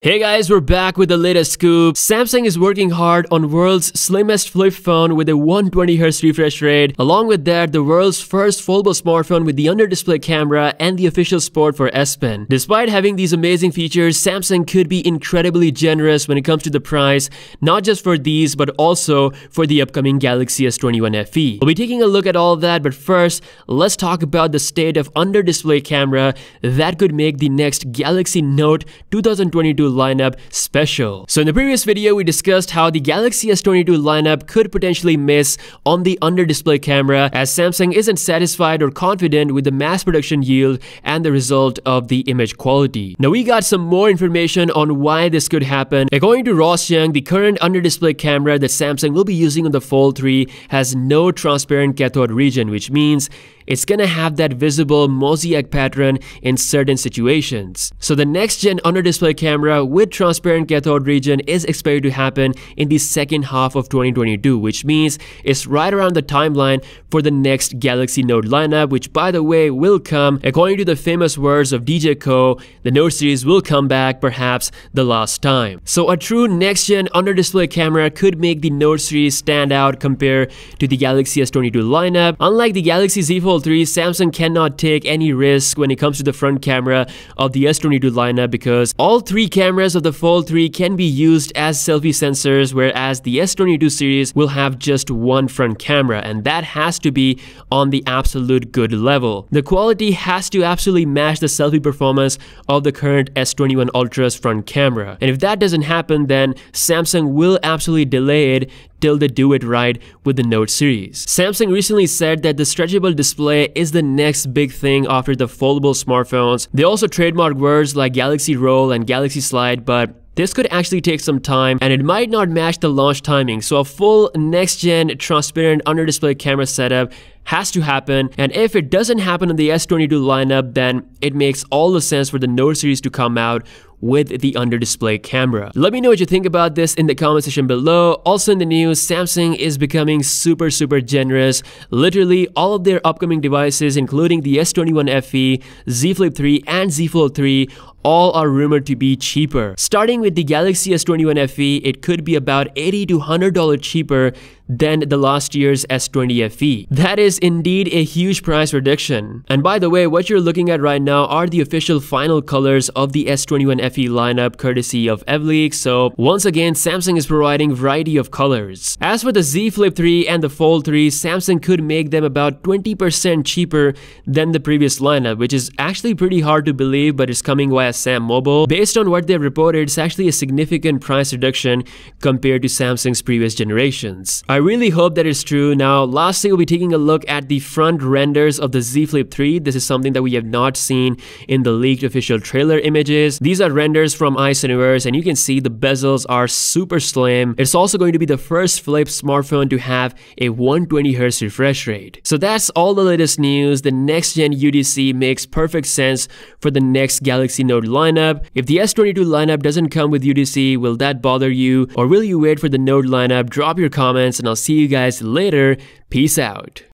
Hey guys, we're back with the latest scoop. Samsung is working hard on world's slimmest flip phone with a 120Hz refresh rate. Along with that, the world's first foldable smartphone with the under-display camera and the official support for S Pen. Despite having these amazing features, Samsung could be incredibly generous when it comes to the price, not just for these, but also for the upcoming Galaxy S21 FE. We'll be taking a look at all of that, but first, let's talk about the state of under-display camera that could make the next Galaxy Note 2022 lineup special. So in the previous video, we discussed how the Galaxy S22 lineup could potentially miss on the under-display camera as Samsung isn't satisfied or confident with the mass production yield and the result of the image quality. Now we got some more information on why this could happen. According to Ross Young, the current under-display camera that Samsung will be using on the Fold 3 has no transparent cathode region, which means it's gonna have that visible mosaic pattern in certain situations. So the next gen under-display camera with transparent cathode region is expected to happen in the second half of 2022, which means it's right around the timeline for the next Galaxy Note lineup, which by the way will come, according to the famous words of DJ Ko, the Note series will come back perhaps the last time. So a true next gen under-display camera could make the Note series stand out compared to the Galaxy S22 lineup. Unlike the Galaxy Z Fold 3, Samsung cannot take any risk when it comes to the front camera of the S22 lineup because all three cameras of the Fold 3 can be used as selfie sensors, whereas the S22 series will have just one front camera, and that has to be on the absolute good level. The quality has to absolutely match the selfie performance of the current S21 Ultra's front camera. And if that doesn't happen, then Samsung will absolutely delay it till they do it right with the Note series. Samsung recently said that the stretchable display is the next big thing after the foldable smartphones. They also trademarked words like Galaxy Roll and Galaxy Slide, but this could actually take some time and it might not match the launch timing. So a full next-gen transparent under-display camera setup has to happen, and if it doesn't happen on the S22 lineup, then it makes all the sense for the Note series to come out with the under-display camera. Let me know what you think about this in the comment section below. Also in the news, Samsung is becoming super generous. Literally all of their upcoming devices, including the S21 FE, Z Flip 3 and Z Fold 3, all are rumored to be cheaper. Starting with the Galaxy S21 FE, it could be about $80 to $100 cheaper than the last year's S20 FE. That is indeed a huge price reduction. And by the way, what you're looking at right now are the official final colors of the S21 FE lineup courtesy of Evleak. So once again, Samsung is providing variety of colors. As for the Z Flip 3 and the Fold 3, Samsung could make them about 20% cheaper than the previous lineup, which is actually pretty hard to believe, but it's coming via Sam Mobile. Based on what they've reported, it's actually a significant price reduction compared to Samsung's previous generations. I really hope that is true. Now, lastly, we'll be taking a look at the front renders of the Z Flip 3. This is something that we have not seen in the leaked official trailer images. These are renders from Universe, and you can see the bezels are super slim. It's also going to be the first flip smartphone to have a 120Hz refresh rate. So that's all the latest news. The next gen UDC makes perfect sense for the next Galaxy Note lineup. If the S22 lineup doesn't come with UDC, will that bother you, or will you wait for the Note lineup? Drop your comments and I'll see you guys later. Peace out.